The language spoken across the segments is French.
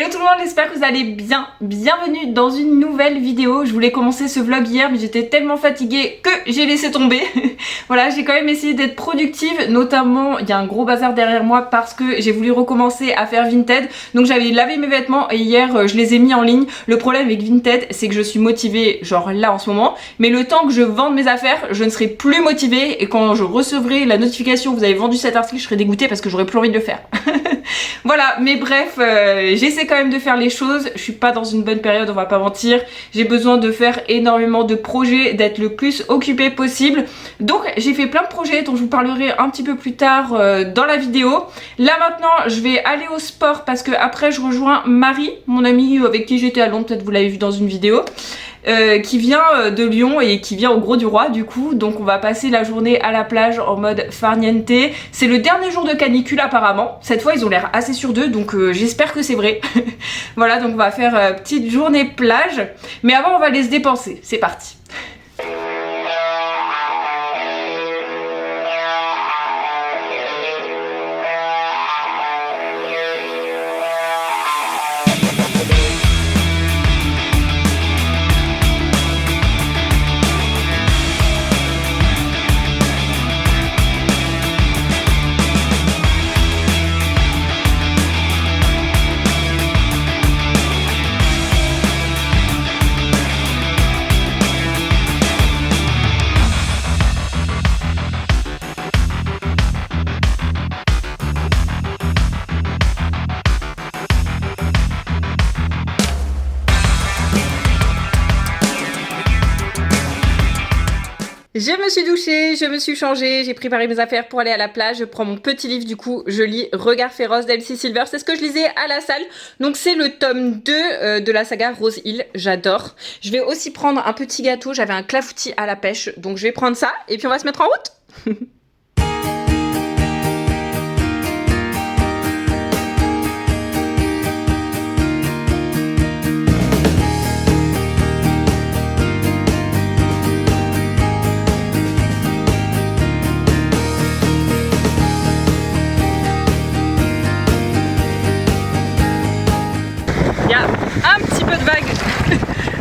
Hello tout le monde, j'espère que vous allez bien. Bienvenue dans une nouvelle vidéo. Je voulais commencer ce vlog hier mais j'étais tellement fatiguée que j'ai laissé tomber. Voilà, j'ai quand même essayé d'être productive, notamment il y a un gros bazar derrière moi parce que j'ai voulu recommencer à faire Vinted. Donc j'avais lavé mes vêtements et hier je les ai mis en ligne. Le problème avec Vinted c'est que je suis motivée genre là en ce moment, mais le temps que je vende mes affaires je ne serai plus motivée et quand je recevrai la notification vous avez vendu cet article je serai dégoûtée parce que j'aurais plus envie de le faire. Voilà, mais bref, j'essaie quand même de faire les choses. Je suis pas dans une bonne période, on va pas mentir. J'ai besoin de faire énormément de projets, d'être le plus occupée possible. Donc j'ai fait plein de projets dont je vous parlerai un petit peu plus tard dans la vidéo. Là maintenant, je vais aller au sport parce que après je rejoins Marie, mon amie avec qui j'étais à Londres, peut-être vous l'avez vu dans une vidéo. Qui vient de Lyon et qui vient au Gros du Roi du coup, donc on va passer la journée à la plage en mode farniente. C'est le dernier jour de canicule apparemment, cette fois ils ont l'air assez sûrs d'eux donc j'espère que c'est vrai. Voilà, donc on va faire petite journée plage, mais avant on va aller se dépenser, c'est parti. Je me suis douchée, je me suis changée, j'ai préparé mes affaires pour aller à la plage. Je prends mon petit livre du coup, je lis Regard féroce d'Elsie Silver. C'est ce que je lisais à la salle. Donc c'est le tome 2 de la saga Rose Hill, j'adore. Je vais aussi prendre un petit gâteau, j'avais un clafoutis à la pêche. Donc je vais prendre ça et puis on va se mettre en route. Il y a un petit peu de vague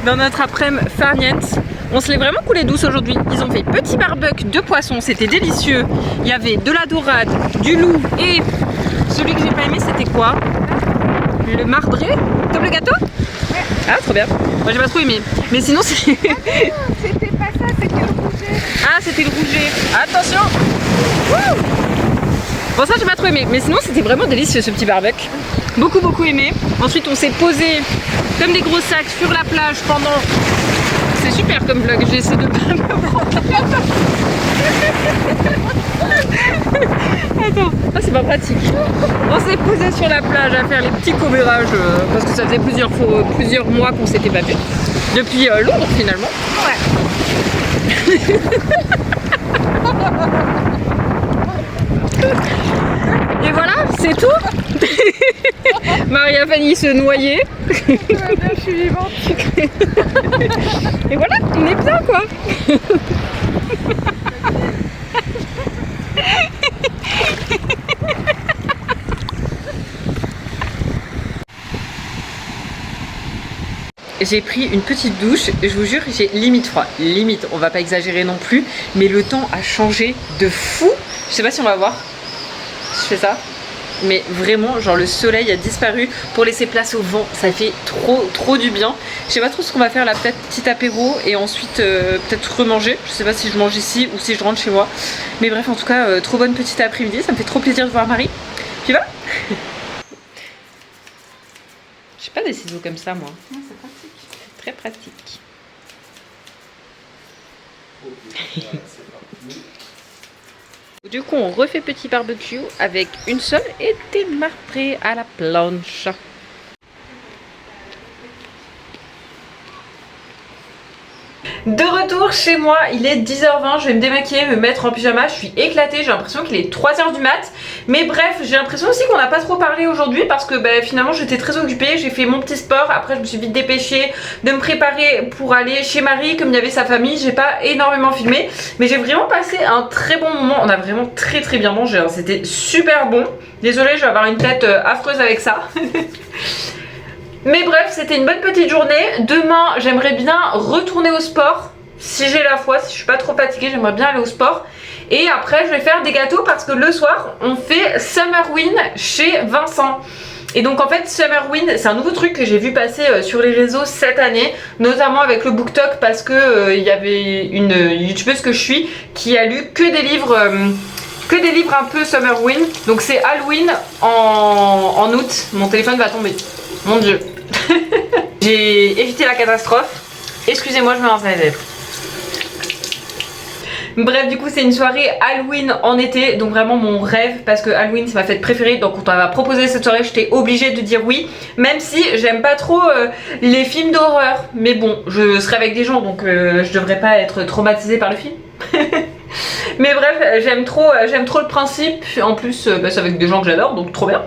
dans notre après-midi farniente. On se l'est vraiment coulé douce aujourd'hui. Ils ont fait petit barbecue de poisson, c'était délicieux. Il y avait de la dorade, du loup et celui que j'ai pas aimé c'était quoi? Le marbré comme le gâteau? Ouais. Ah trop bien. Moi j'ai pas trop aimé. Mais sinon c'est... Ah non, c'était pas ça, c'était le rouget. Ah c'était le rouget. Attention. Wouh. Bon ça j'ai pas trop aimé, mais sinon c'était vraiment délicieux ce petit barbecue. Beaucoup aimé. Ensuite on s'est posé comme des gros sacs sur la plage pendant... C'est super comme vlog, j'ai essayé de pas me prendre. Attends, ah, c'est pas pratique. On s'est posé sur la plage à faire les petits commérages parce que ça faisait plusieurs mois qu'on s'était pas vu. Depuis Londres finalement. Ouais. Et voilà, c'est tout. Maria Fanny se noyait. Je suis vivante. Et voilà, on est bien quoi. J'ai pris une petite douche, je vous jure, j'ai limite froid. Limite, on va pas exagérer non plus, mais le temps a changé de fou. Je sais pas si on va voir. Je fais ça. Mais vraiment, genre le soleil a disparu pour laisser place au vent. Ça fait trop du bien. Je sais pas trop ce qu'on va faire là, peut-être petit apéro et ensuite peut-être remanger. Je sais pas si je mange ici ou si je rentre chez moi. Mais bref, en tout cas, trop bonne petite après-midi. Ça me fait trop plaisir de voir Marie. Puis voilà. J'ai pas des ciseaux comme ça moi. Non, c'est pratique. C'est très pratique. Du coup on refait petit barbecue avec une seule et démarré à la planche. De retour chez moi, il est 10h20, je vais me démaquiller, me mettre en pyjama, je suis éclatée, j'ai l'impression qu'il est 3h du mat. Mais bref, j'ai l'impression aussi qu'on n'a pas trop parlé aujourd'hui parce que finalement j'étais très occupée, j'ai fait mon petit sport, après je me suis vite dépêchée de me préparer pour aller chez Marie comme il y avait sa famille, j'ai pas énormément filmé. Mais j'ai vraiment passé un très bon moment, on a vraiment très bien mangé, hein. C'était super bon. Désolée, je vais avoir une tête affreuse avec ça. Mais bref, c'était une bonne petite journée. Demain, j'aimerais bien retourner au sport. Si j'ai la foi, si je suis pas trop fatiguée, j'aimerais bien aller au sport. Et après, je vais faire des gâteaux parce que le soir, on fait Summer Win chez Vincent. Et donc en fait Summer Win c'est un nouveau truc que j'ai vu passer sur les réseaux cette année, notamment avec le BookTok parce que il y avait une youtubeuse que je suis qui a lu que des livres un peu Summer Win. Donc c'est Halloween en août. Mon téléphone va tomber. Mon dieu. J'ai évité la catastrophe. Excusez-moi, je me lance à la lèvre. Bref, du coup c'est une soirée Halloween en été, donc vraiment mon rêve parce que Halloween c'est ma fête préférée. Donc quand on m'a proposé cette soirée j'étais obligée de dire oui, même si j'aime pas trop les films d'horreur. Mais bon, je serai avec des gens donc je devrais pas être traumatisée par le film. Mais bref, j'aime trop le principe. En plus c'est avec des gens que j'adore, donc trop bien.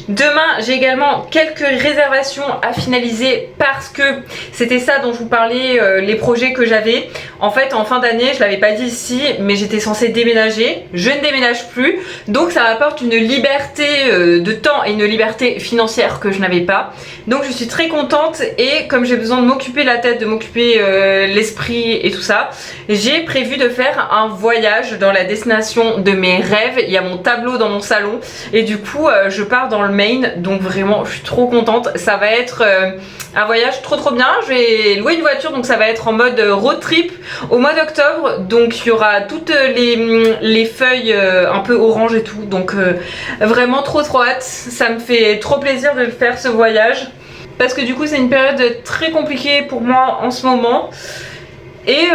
Demain j'ai également quelques réservations à finaliser parce que c'était ça dont je vous parlais, les projets que j'avais. En fait en fin d'année, je l'avais pas dit ici, mais j'étais censée déménager. Je ne déménage plus, donc ça m'apporte une liberté de temps et une liberté financière que je n'avais pas. Donc je suis très contente et comme j'ai besoin de m'occuper la tête, de m'occuper l'esprit et tout ça, j'ai prévu de faire un voyage dans la destination de mes rêves. Il y a mon tableau dans mon salon et du coup je pars dans le Maine, donc vraiment je suis trop contente. Ça va être un voyage trop bien. Je vais louer une voiture, donc ça va être en mode road trip au mois d'octobre. Donc il y aura toutes les feuilles un peu orange et tout, donc vraiment trop hâte. Ça me fait trop plaisir de faire ce voyage parce que du coup c'est une période très compliquée pour moi en ce moment. Et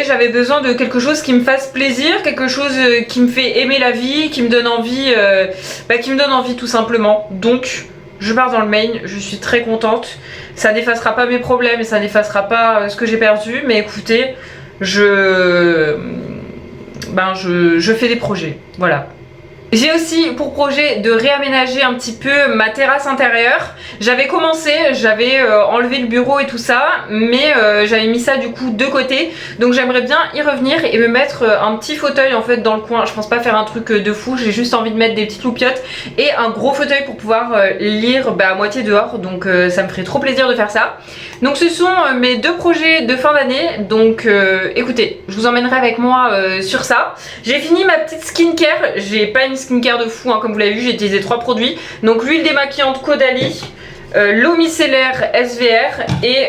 j'avais besoin de quelque chose qui me fasse plaisir, quelque chose qui me fait aimer la vie, qui me donne envie, tout simplement. Donc je pars dans le Maine, je suis très contente. Ça n'effacera pas mes problèmes et ça n'effacera pas ce que j'ai perdu, mais écoutez, je fais des projets, voilà. J'ai aussi pour projet de réaménager un petit peu ma terrasse intérieure. J'avais commencé, j'avais enlevé le bureau et tout ça, mais j'avais mis ça du coup de côté. Donc j'aimerais bien y revenir et me mettre un petit fauteuil en fait dans le coin. Je pense pas faire un truc de fou, j'ai juste envie de mettre des petites loupiottes et un gros fauteuil pour pouvoir lire à moitié dehors. Donc ça me ferait trop plaisir de faire ça. Donc ce sont mes deux projets de fin d'année. Donc écoutez, je vous emmènerai avec moi sur ça. J'ai fini ma petite skincare, j'ai pas une skincare de fou, hein, comme vous l'avez vu, j'ai utilisé 3 produits. Donc l'huile démaquillante Caudalie, l'eau micellaire SVR et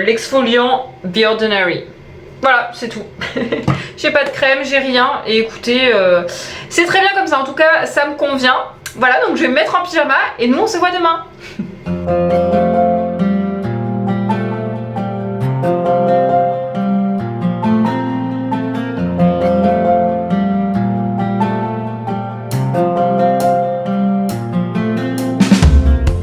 l'exfoliant The Ordinary. Voilà, c'est tout. J'ai pas de crème, j'ai rien. Et écoutez, c'est très bien comme ça. En tout cas, ça me convient. Voilà, donc je vais me mettre en pyjama et nous on se voit demain.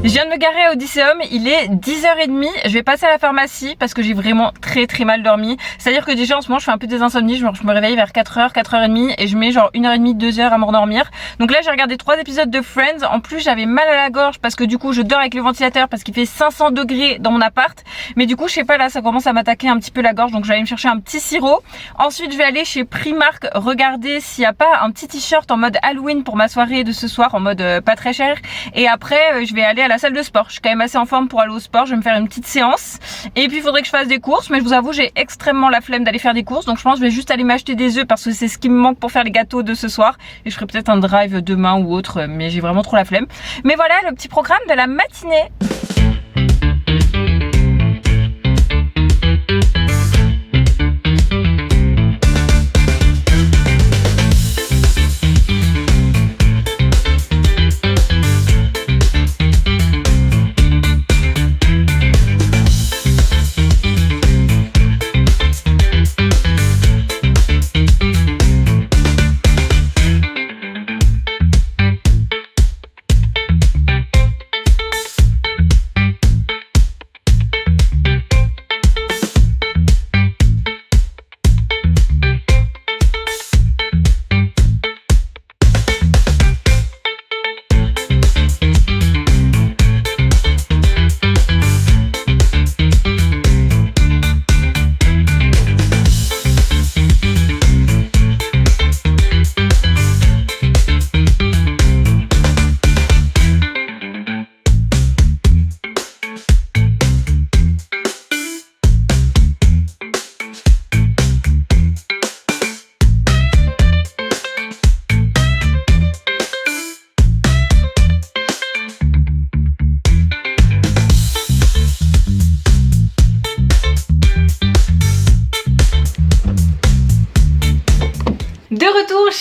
Je viens de me garer à Odysseum, il est 10h30, je vais passer à la pharmacie parce que j'ai vraiment très mal dormi. C'est à dire que déjà en ce moment je fais un peu des insomnies, je me réveille vers 4h, 4h30 et je mets genre 1h30, 2h à m'endormir. Donc là j'ai regardé 3 épisodes de Friends, en plus j'avais mal à la gorge parce que du coup je dors avec le ventilateur parce qu'il fait 500 degrés dans mon appart. Mais du coup je sais pas, là ça commence à m'attaquer un petit peu la gorge, donc je vais aller me chercher un petit sirop. Ensuite je vais aller chez Primark regarder s'il n'y a pas un petit t-shirt en mode Halloween pour ma soirée de ce soir, en mode pas très cher. Et après je vais aller à la salle de sport. Je suis quand même assez en forme pour aller au sport, je vais me faire une petite séance. Et puis il faudrait que je fasse des courses, mais je vous avoue j'ai extrêmement la flemme d'aller faire des courses. Donc je pense que je vais juste aller m'acheter des œufs parce que c'est ce qui me manque pour faire les gâteaux de ce soir. Et je ferai peut-être un drive demain ou autre, mais j'ai vraiment trop la flemme. Mais voilà le petit programme de la matinée.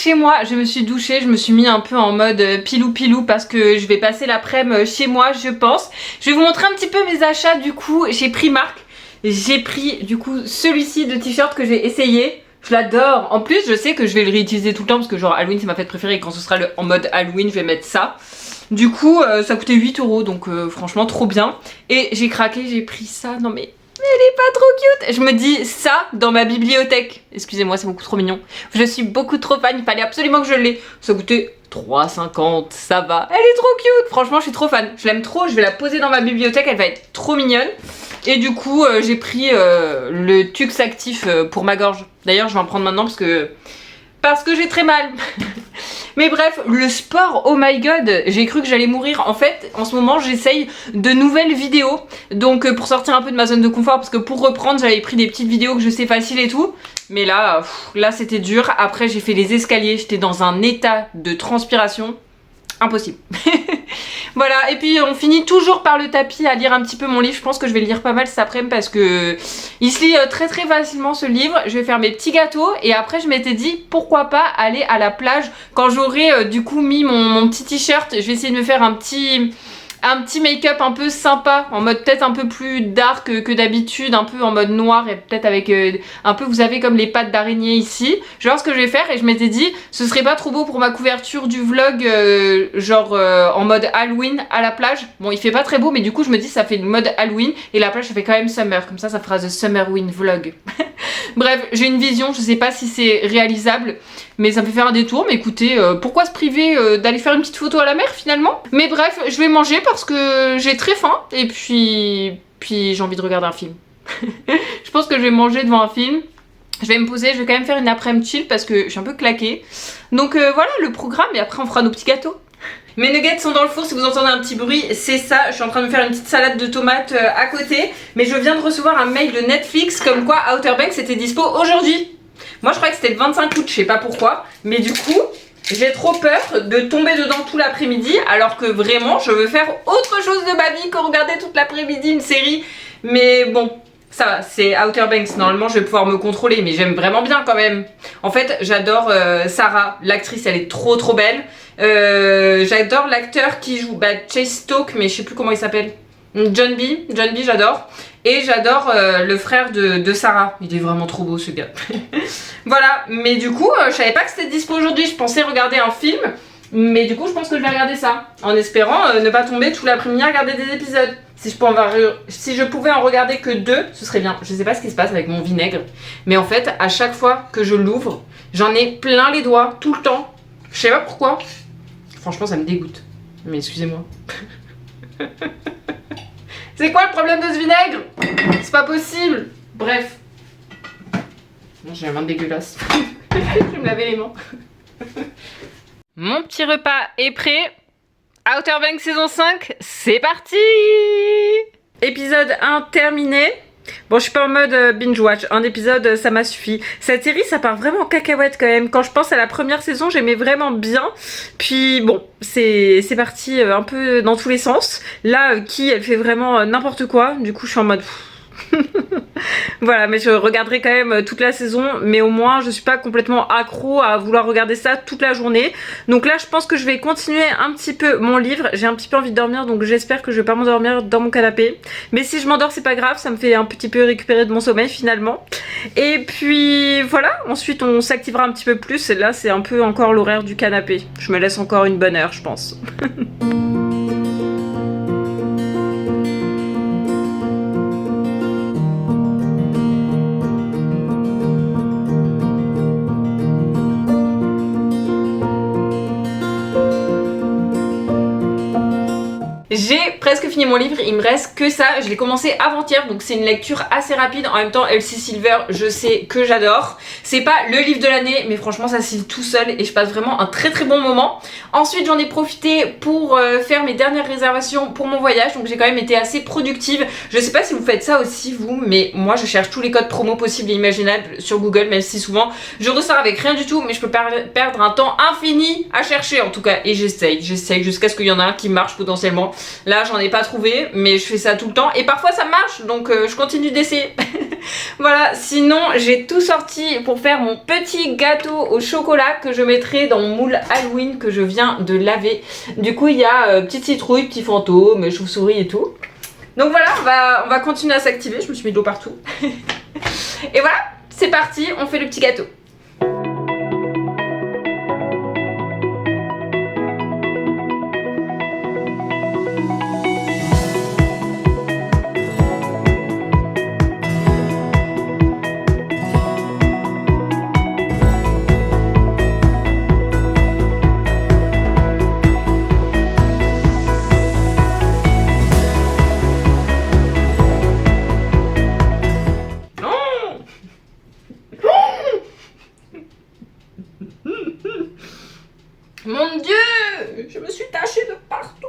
chez moi, je me suis douchée, je me suis mis un peu en mode pilou parce que je vais passer l'après-midi chez moi, je pense. Je vais vous montrer un petit peu mes achats. Du coup, j'ai pris marque. J'ai pris du coup celui-ci de t-shirt que j'ai essayé. Je l'adore. En plus, je sais que je vais le réutiliser tout le temps parce que genre Halloween c'est ma fête préférée et quand ce sera en mode Halloween, je vais mettre ça. Du coup, ça coûtait 8 € donc franchement trop bien. Et j'ai craqué, j'ai pris ça. Non mais elle est pas trop cute. Je me dis ça dans ma bibliothèque. Excusez-moi, c'est beaucoup trop mignon. Je suis beaucoup trop fan, il fallait absolument que je l'ai. Ça coûtait 3,50, ça va. Elle est trop cute. Franchement, je suis trop fan. Je l'aime trop, je vais la poser dans ma bibliothèque, elle va être trop mignonne. Et du coup, j'ai pris le Tux Actif pour ma gorge. D'ailleurs, je vais en prendre maintenant parce que j'ai très mal. Mais bref, le sport, oh my god, j'ai cru que j'allais mourir. En fait, en ce moment, j'essaye de nouvelles vidéos. Donc, pour sortir un peu de ma zone de confort, parce que pour reprendre, j'avais pris des petites vidéos que je sais facile et tout. Mais là, là c'était dur. Après, j'ai fait les escaliers, j'étais dans un état de transpiration. Impossible. Voilà, et puis on finit toujours par le tapis à lire un petit peu mon livre. Je pense que je vais le lire pas mal cet après-midi parce que il se lit très facilement ce livre. Je vais faire mes petits gâteaux et après je m'étais dit pourquoi pas aller à la plage quand j'aurai du coup mis mon petit t-shirt. Je vais essayer de me faire un petit make-up un peu sympa, en mode peut-être un peu plus dark que d'habitude, un peu en mode noir et peut-être avec un peu, vous savez, comme les pattes d'araignée ici. Je vais voir ce que je vais faire et je m'étais dit, ce serait pas trop beau pour ma couverture du vlog, en mode Halloween à la plage. Bon, il fait pas très beau, mais du coup, je me dis, ça fait le mode Halloween et la plage, ça fait quand même summer. Comme ça fera The Summerween Vlog. Bref, j'ai une vision, je sais pas si c'est réalisable, mais ça me fait faire un détour. Mais écoutez, pourquoi se priver d'aller faire une petite photo à la mer finalement? Mais bref, je vais manger parce que j'ai très faim et puis j'ai envie de regarder un film. Je pense que je vais manger devant un film. Je vais me poser, je vais quand même faire une après-midi chill parce que je suis un peu claquée. Donc voilà le programme et après on fera nos petits gâteaux. Mes nuggets sont dans le four, si vous entendez un petit bruit, c'est ça. Je suis en train de me faire une petite salade de tomates à côté. Mais je viens de recevoir un mail de Netflix comme quoi Outer Banks était dispo aujourd'hui. Moi je croyais que c'était le 25 août, je sais pas pourquoi. Mais du coup, j'ai trop peur de tomber dedans tout l'après-midi. Alors que vraiment, je veux faire autre chose de ma vie que regarder toute l'après-midi une série. Mais bon, ça va, c'est Outer Banks. Normalement, je vais pouvoir me contrôler, mais j'aime vraiment bien quand même. En fait, j'adore Sarah, l'actrice, elle est trop belle. J'adore l'acteur qui joue Chase Stoke, mais je sais plus comment il s'appelle. John B, j'adore. Et j'adore le frère de Sarah. Il est vraiment trop beau ce gars. Voilà, mais du coup, je savais pas que c'était dispo aujourd'hui. Je pensais regarder un film. Mais du coup, je pense que je vais regarder ça. En espérant ne pas tomber tout l'après-midi à regarder des épisodes. Si je pouvais en regarder que 2, ce serait bien. Je sais pas ce qui se passe avec mon vinaigre. Mais en fait, à chaque fois que je l'ouvre, j'en ai plein les doigts, tout le temps. Je sais pas pourquoi. Franchement, ça me dégoûte. Mais excusez-moi. C'est quoi le problème de ce vinaigre? C'est pas possible. Bref. J'ai la main dégueulasse. Je vais me laver les mains. Mon petit repas est prêt. Outer Banks saison 5, c'est parti! Épisode 1 terminé. Bon, je suis pas en mode binge watch. Un épisode, ça m'a suffi. Cette série, ça part vraiment en cacahuète quand même. Quand je pense à la première saison, j'aimais vraiment bien. Puis bon, c'est parti un peu dans tous les sens. Là, elle fait vraiment n'importe quoi. Du coup, je suis en mode... Voilà, mais je regarderai quand même toute la saison, mais au moins je suis pas complètement accro à vouloir regarder ça toute la journée. Donc là je pense que je vais continuer un petit peu mon livre. J'ai un petit peu envie de dormir, donc j'espère que je vais pas m'endormir dans mon canapé. Mais si je m'endors c'est pas grave, ça me fait un petit peu récupérer de mon sommeil finalement. Et puis voilà, ensuite on s'activera un petit peu plus. Et là c'est un peu encore l'horaire du canapé. Je me laisse encore une bonne heure je pense. J'ai presque fini mon livre, il me reste que ça, je l'ai commencé avant-hier donc c'est une lecture assez rapide. En même temps Elsie Silver, je sais que j'adore. C'est pas le livre de l'année mais franchement ça se lit tout seul et je passe vraiment un très bon moment. Ensuite j'en ai profité pour faire mes dernières réservations pour mon voyage, donc j'ai quand même été assez productive. Je sais pas si vous faites ça aussi vous, mais moi je cherche tous les codes promo possibles et imaginables sur Google, même si souvent je ressors avec rien du tout, mais je peux perdre un temps infini à chercher en tout cas. Et j'essaye jusqu'à ce qu'il y en a un qui marche potentiellement. Là j'en ai pas trouvé mais je fais ça tout le temps et parfois ça marche donc je continue d'essayer. Voilà, sinon j'ai tout sorti pour faire mon petit gâteau au chocolat que je mettrai dans mon moule Halloween que je viens de laver. Du coup il y a petite citrouille, petit fantôme, chauve-souris et tout. Donc voilà, on va continuer à s'activer, je me suis mis de l'eau partout. Et voilà, c'est parti, on fait le petit gâteau. Mon Dieu, je me suis tachée de partout.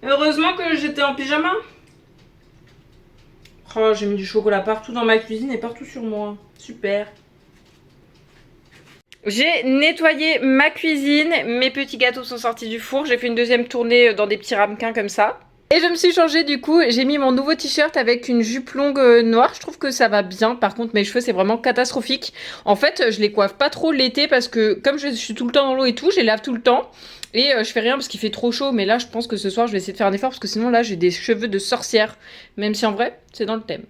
Heureusement que j'étais en pyjama. Oh, j'ai mis du chocolat partout dans ma cuisine et partout sur moi. Super. J'ai nettoyé ma cuisine, mes petits gâteaux sont sortis du four. J'ai fait une deuxième tournée dans des petits ramequins comme ça. Et je me suis changée du coup, j'ai mis mon nouveau t-shirt avec une jupe longue noire, je trouve que ça va bien. Par contre mes cheveux c'est vraiment catastrophique. En fait je les coiffe pas trop l'été parce que comme je suis tout le temps dans l'eau et tout, je les lave tout le temps. Et je fais rien parce qu'il fait trop chaud, mais là je pense que ce soir je vais essayer de faire un effort parce que sinon là j'ai des cheveux de sorcière. Même si en vrai c'est dans le thème.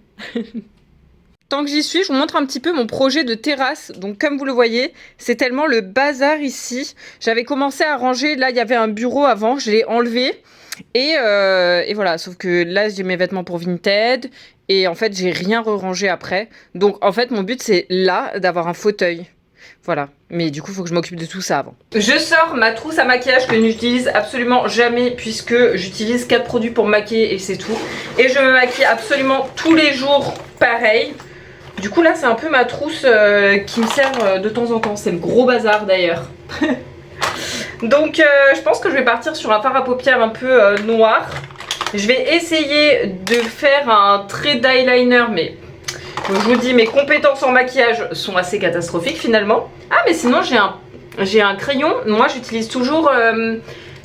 Tant que j'y suis, je vous montre un petit peu mon projet de terrasse. Donc comme vous le voyez, c'est tellement le bazar ici. J'avais commencé à ranger, là il y avait un bureau avant, je l'ai enlevé. Et voilà, sauf que là j'ai mes vêtements pour Vinted. Et en fait j'ai rien re-rangé après. Donc en fait mon but c'est là d'avoir un fauteuil. Voilà, mais du coup il faut que je m'occupe de tout ça avant. Je sors ma trousse à maquillage que j'utilise absolument jamais puisque j'utilise 4 produits pour me maquiller et c'est tout. Et je me maquille absolument tous les jours pareil. Du coup là c'est un peu ma trousse qui me sert de temps en temps, c'est le gros bazar d'ailleurs. Donc je pense que je vais partir sur un fard à paupières un peu noir. Je vais essayer de faire un trait d'eyeliner mais je vous dis mes compétences en maquillage sont assez catastrophiques finalement. Ah mais sinon j'ai un crayon, moi j'utilise toujours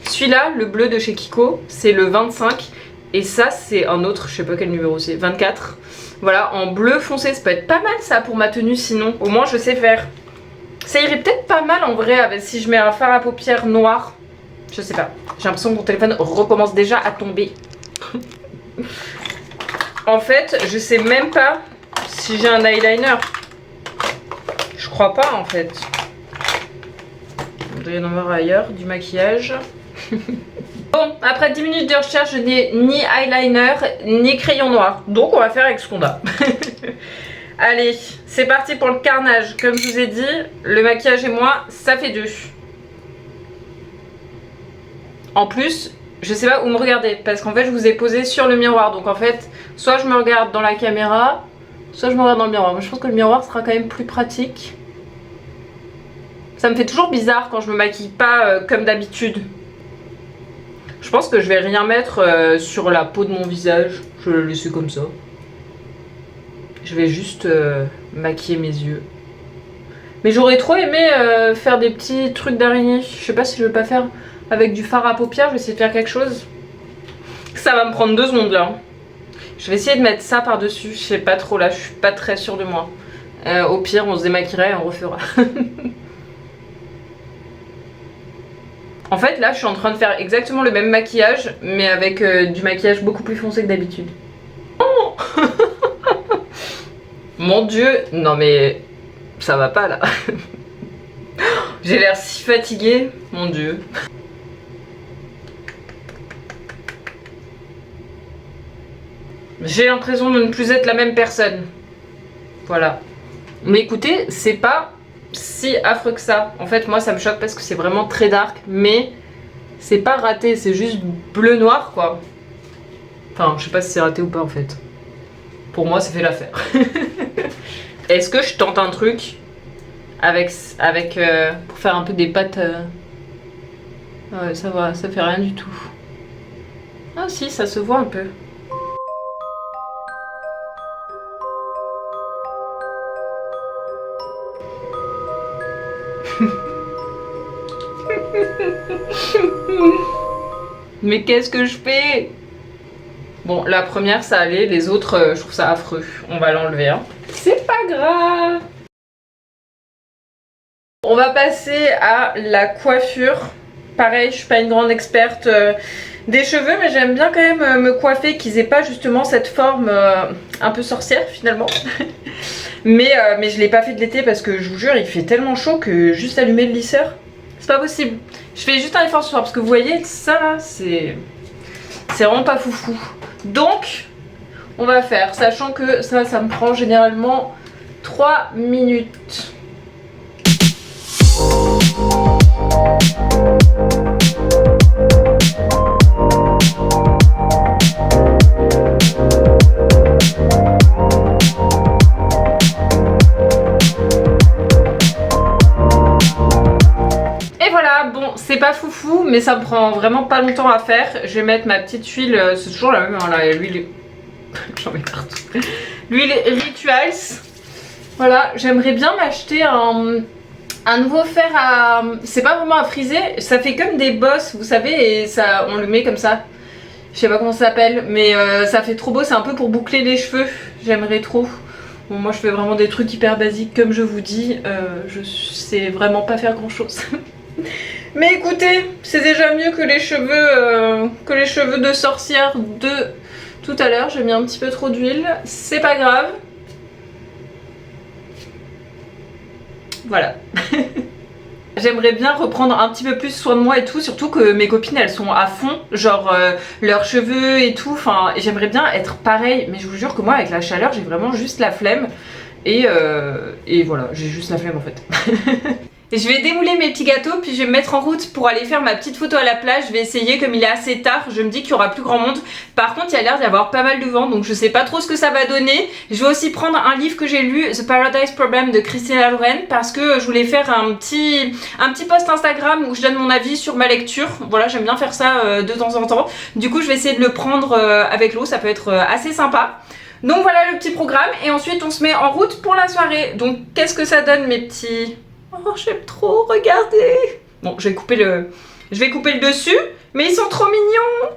celui-là, le bleu de chez Kiko, c'est le 25 et ça c'est un autre, je sais pas quel numéro c'est, 24. Voilà, en bleu foncé, ça peut être pas mal ça pour ma tenue sinon, au moins je sais faire. Ça irait peut-être pas mal en vrai avec, si je mets un fard à paupières noir. Je sais pas, j'ai l'impression que mon téléphone recommence déjà à tomber. En fait, je sais même pas si j'ai un eyeliner. Je crois pas en fait. Il doit y en avoir ailleurs, du maquillage. Bon, après 10 minutes de recherche, je n'ai ni eyeliner, ni crayon noir. Donc on va faire avec ce qu'on a. Allez, c'est parti pour le carnage. Comme je vous ai dit, le maquillage et moi, ça fait deux. En plus, je sais pas où me regarder. Parce qu'en fait, je vous ai posé sur le miroir. Donc en fait, soit je me regarde dans la caméra, soit je me regarde dans le miroir. Mais je pense que le miroir sera quand même plus pratique. Ça me fait toujours bizarre quand je me maquille pas comme d'habitude. Je pense que je vais rien mettre sur la peau de mon visage. Je vais le laisser comme ça. Je vais juste maquiller mes yeux. Mais j'aurais trop aimé faire des petits trucs d'araignée. Je sais pas si je vais pas faire avec du fard à paupières. Je vais essayer de faire quelque chose. Ça va me prendre 2 secondes là. Je vais essayer de mettre ça par dessus. Je sais pas trop là. Je suis pas très sûre de moi. Au pire on se démaquillera et on refera. En fait là je suis en train de faire exactement le même maquillage mais avec du maquillage beaucoup plus foncé que d'habitude. Oh mon dieu, non mais ça va pas là. J'ai l'air si fatiguée, mon dieu. J'ai l'impression de ne plus être la même personne. Voilà. Mais écoutez, c'est pas si affreux que ça. En fait, moi, ça me choque parce que c'est vraiment très dark. Mais c'est pas raté, c'est juste bleu-noir, quoi. Enfin, je sais pas si c'est raté ou pas, en fait. Pour moi, ça fait l'affaire. Est-ce que je tente un truc avec pour faire un peu des pâtes Ouais, ça va, ça fait rien du tout. Ah si, ça se voit un peu. Mais qu'est-ce que je fais? Bon, la première ça allait, les autres je trouve ça affreux. On va l'enlever, hein. C'est pas grave. On va passer à la coiffure. Pareil, je suis pas une grande experte des cheveux, mais j'aime bien quand même me coiffer, qu'ils aient pas justement cette forme un peu sorcière finalement. mais je l'ai pas fait de l'été parce que je vous jure, il fait tellement chaud que juste allumer le lisseur, c'est pas possible. Je fais juste un effort ce soir parce que vous voyez, ça là, c'est vraiment pas foufou. Donc, on va faire, sachant que ça me prend généralement 3 minutes. C'est pas foufou, mais ça me prend vraiment pas longtemps à faire. Je vais mettre ma petite huile, c'est toujours la même, hein, l'huile. J'en mets partout. L'huile Rituals. Voilà, j'aimerais bien m'acheter un nouveau fer à. C'est pas vraiment à friser, ça fait comme des bosses, vous savez, et ça, on le met comme ça. Je sais pas comment ça s'appelle, mais ça fait trop beau, c'est un peu pour boucler les cheveux. J'aimerais trop. Bon, moi je fais vraiment des trucs hyper basiques, comme je vous dis. Je sais vraiment pas faire grand chose. Mais écoutez, c'est déjà mieux que les cheveux de sorcière de tout à l'heure. J'ai mis un petit peu trop d'huile, c'est pas grave. Voilà. J'aimerais bien reprendre un petit peu plus soin de moi et tout, surtout que mes copines elles sont à fond, genre leurs cheveux et tout, enfin j'aimerais bien être pareil, mais je vous jure que moi avec la chaleur j'ai vraiment juste la flemme et voilà, j'ai juste la flemme en fait. Et je vais démouler mes petits gâteaux, puis je vais me mettre en route pour aller faire ma petite photo à la plage. Je vais essayer, comme il est assez tard, je me dis qu'il y aura plus grand monde. Par contre, il y a l'air d'y avoir pas mal de vent, donc je sais pas trop ce que ça va donner. Je vais aussi prendre un livre que j'ai lu, The Paradise Problem de Christina Lauren, parce que je voulais faire un petit post Instagram où je donne mon avis sur ma lecture. Voilà, j'aime bien faire ça de temps en temps. Du coup, je vais essayer de le prendre avec l'eau, ça peut être assez sympa. Donc voilà le petit programme, et ensuite on se met en route pour la soirée. Donc qu'est-ce que ça donne mes petits... Oh, j'aime trop, regardez. Bon, je vais couper le dessus, mais ils sont trop mignons.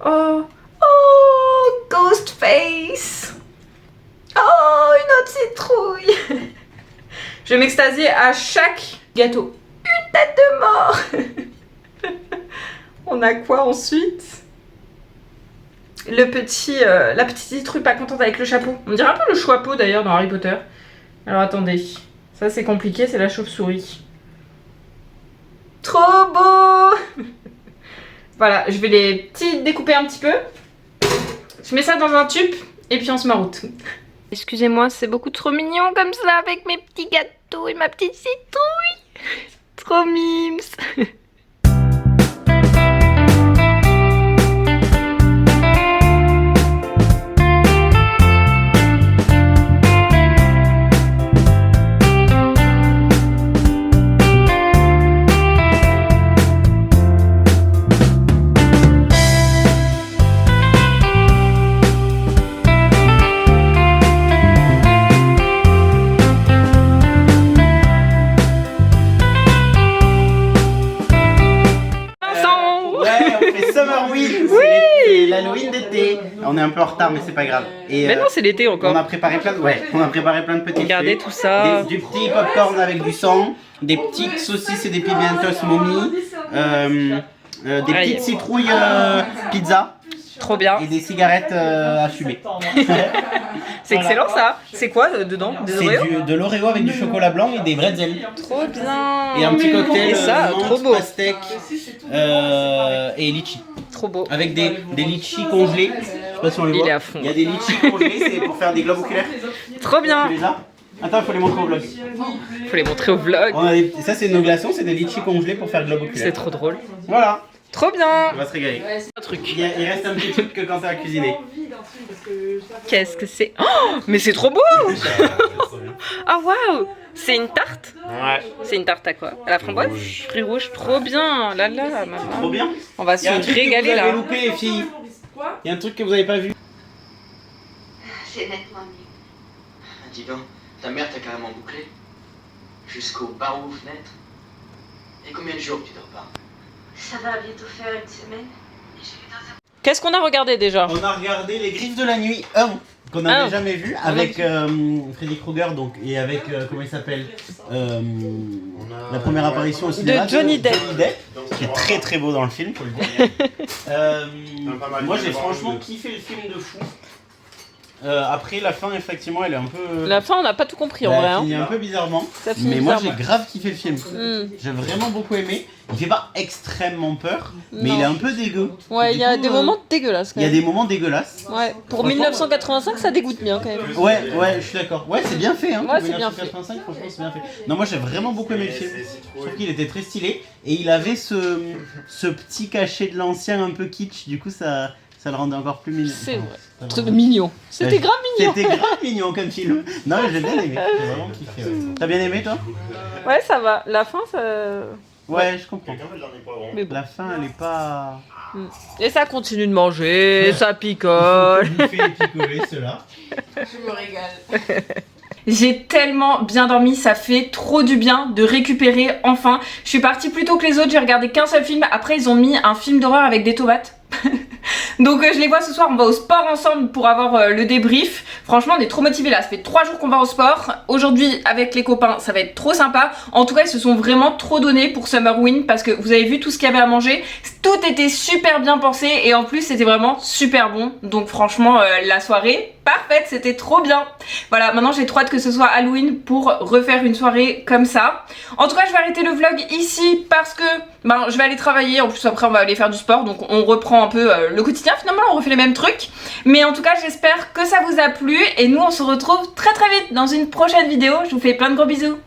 Oh, oh, Ghostface. Oh, une autre citrouille. Je vais m'extasier à chaque gâteau. Une tête de mort. On a quoi ensuite? La petite citrouille pas contente avec le chapeau. On dirait un peu le chapeau d'ailleurs dans Harry Potter. Alors attendez. Ça c'est compliqué, c'est la chauve-souris. Trop beau. Voilà, je vais les découper un petit peu. Je mets ça dans un tube et puis on se met en route. Excusez-moi, c'est beaucoup trop mignon comme ça avec mes petits gâteaux et ma petite citrouille. Trop mimes. L'Halloween d'été. On est un peu en retard, mais c'est pas grave. Et, mais non, c'est l'été encore. On a préparé plein de petits Regardez tout ça. Du petit popcorn avec du sang, des petites saucisses et des pimientos momi, des petites citrouilles pizza. Trop bien. Et des cigarettes à fumer. C'est excellent ça. C'est quoi dedans? Des Oreos? C'est de l'Oreo avec du chocolat blanc et des bretzels. Trop bien. Et un petit cocktail et ça, menthe, trop beau. pastèque et litchi. Trop beau. Avec des litchis congelés. Je sais pas si on les voit. Il est à fond. Il y a des litchis congelés, c'est pour faire des globes oculaires. Trop bien. Tu les as? Attends, il faut les montrer au vlog. Faut les montrer au vlog. Ça, c'est nos glaçons, c'est des litchis congelés pour faire globe oculaire. C'est trop drôle. Voilà. Trop bien. On va se régaler. Un truc. Il reste un petit truc que quand t'as cuisiné. Qu'est-ce que c'est? Oh, mais c'est trop beau. Ah waouh. C'est une tarte? Ouais. C'est une tarte à quoi? À la framboise? Fruits rouges. Trop bien. Là là, maman. Trop bien. On va se régaler là. Il y a un truc que vous avez loupé, les filles. Il y a un truc que vous avez pas vu. C'est nettement mieux. Dis donc, ta mère t'a carrément bouclé. Jusqu'au barreau aux fenêtres. Et combien de jours que tu dors pas? Ça va bientôt faire une semaine. Et je vais dans un... Qu'est-ce qu'on a regardé déjà? On a regardé Les Griffes de la Nuit 1, qu'on n'avait jamais vu, avec Freddy Krueger, donc, et avec, comment il s'appelle, la première apparition au cinéma de Johnny Depp, qui est très très beau dans le film, faut le dire. Moi j'ai franchement kiffé le film de fou. Après la fin effectivement elle est un peu... La fin on n'a pas tout compris en vrai. Elle finit un peu bizarrement, mais moi j'ai grave kiffé le film. J'ai vraiment beaucoup aimé. Il fait pas extrêmement peur, mais il est un peu dégueu. Ouais, il y a des moments dégueulasses quand même. Il y a des moments dégueulasses. Ouais, pour 1985 ça dégoûte bien quand même. Ouais, je suis d'accord. Ouais, c'est bien fait hein. Ouais, pour c'est bien fait. 1985, franchement c'est bien fait. Non, moi j'ai vraiment beaucoup aimé le film. Je trouve qu'il était très stylé et il avait ce petit cachet de l'ancien un peu kitsch, du coup ça le rendait encore plus mignon. C'est vrai. C'était mignon. C'était grave mignon. C'était grave mignon comme film. Non, j'ai bien aimé. J'ai vraiment kiffé. Ouais. T'as bien aimé toi? Ouais, ça va. La fin, ça. Ouais, je comprends. Mais bon. La fin, elle est pas. Et ça continue de manger, ça picole. Il fait picoler cela. Je me régale. J'ai tellement bien dormi, ça fait trop du bien de récupérer enfin. Je suis partie plus tôt que les autres, j'ai regardé qu'un seul film. Après, ils ont mis un film d'horreur avec des tomates. Donc je les vois ce soir, on va au sport ensemble pour avoir le débrief. Franchement on est trop motivés là, ça fait 3 jours qu'on va au sport. Aujourd'hui avec les copains ça va être trop sympa. En tout cas ils se sont vraiment trop donnés pour Summerwin parce que vous avez vu tout ce qu'il y avait à manger. Tout était super bien pensé et en plus c'était vraiment super bon. Donc franchement la soirée parfaite, c'était trop bien. Voilà, maintenant j'ai trop hâte que ce soit Halloween pour refaire une soirée comme ça. En tout cas je vais arrêter le vlog ici parce que je vais aller travailler. En plus après on va aller faire du sport, donc on reprend un peu le quotidien. Finalement on refait les mêmes trucs. Mais en tout cas j'espère que ça vous a plu et nous on se retrouve très très vite dans une prochaine vidéo. Je vous fais plein de gros bisous.